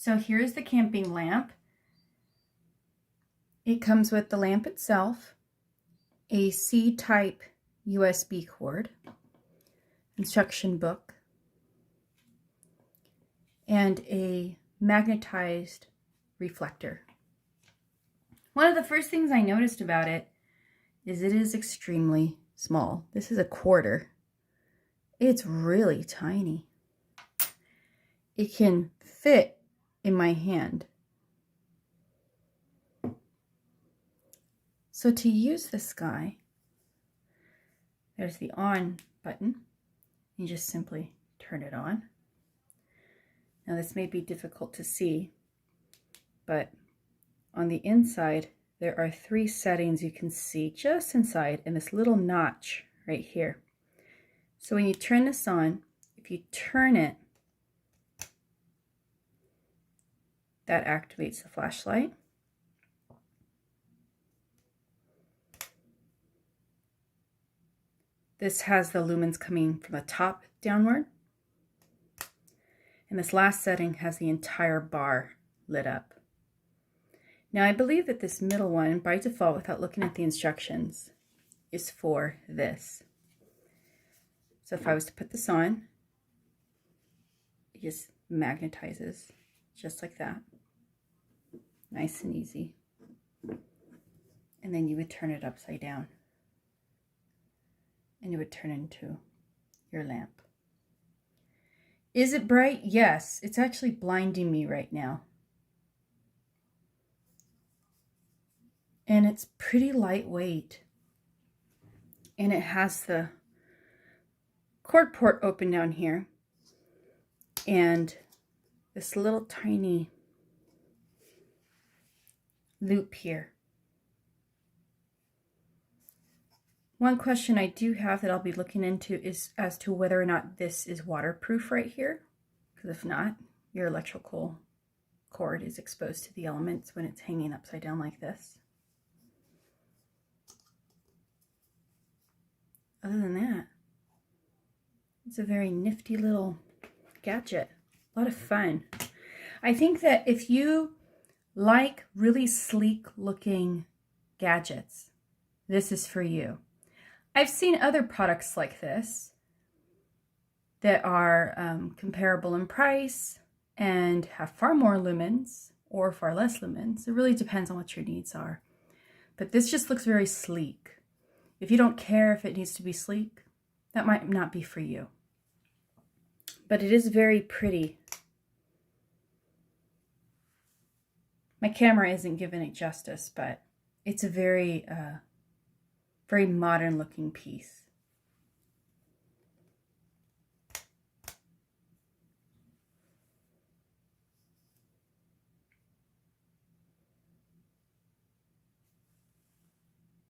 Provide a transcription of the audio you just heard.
So here's the camping lamp. It comes with the lamp itself, a C-type USB cord, instruction book, and a magnetized reflector. One of the first things I noticed about it is it is extremely small. This is a quarter. It's really tiny. It can fit in my hand. So to use this guy, there's the on button. You just simply turn it on. Now this may be difficult to see, but on the inside there are 3 settings you can see just inside in this little notch right here. So when you turn this on, if you turn it, that activates the flashlight. This has the lumens coming from the top downward. And this last setting has the entire bar lit up. Now I believe that this middle one, by default, without looking at the instructions, is for this. So if I was to put this on, it just magnetizes just like that. Nice and easy. And then you would turn it upside down. And it would turn into your lamp. Is it bright? Yes, it's actually blinding me right now. And it's pretty lightweight. And it has the cord port open down here. And this little tiny loop here. One question I do have that I'll be looking into is as to whether or not this is waterproof right here. Because if not, your electrical cord is exposed to the elements when it's hanging upside down like this. Other than that, it's a very nifty little gadget. A lot of fun. I think that if you like really sleek looking gadgets, this is for you. I've seen other products like this that are comparable in price and have far more lumens or far less lumens. It really depends on what your needs are. But this just looks very sleek. If you don't care if it needs to be sleek, that might not be for you. But it is very pretty. My camera isn't giving it justice, but it's a very very modern looking piece.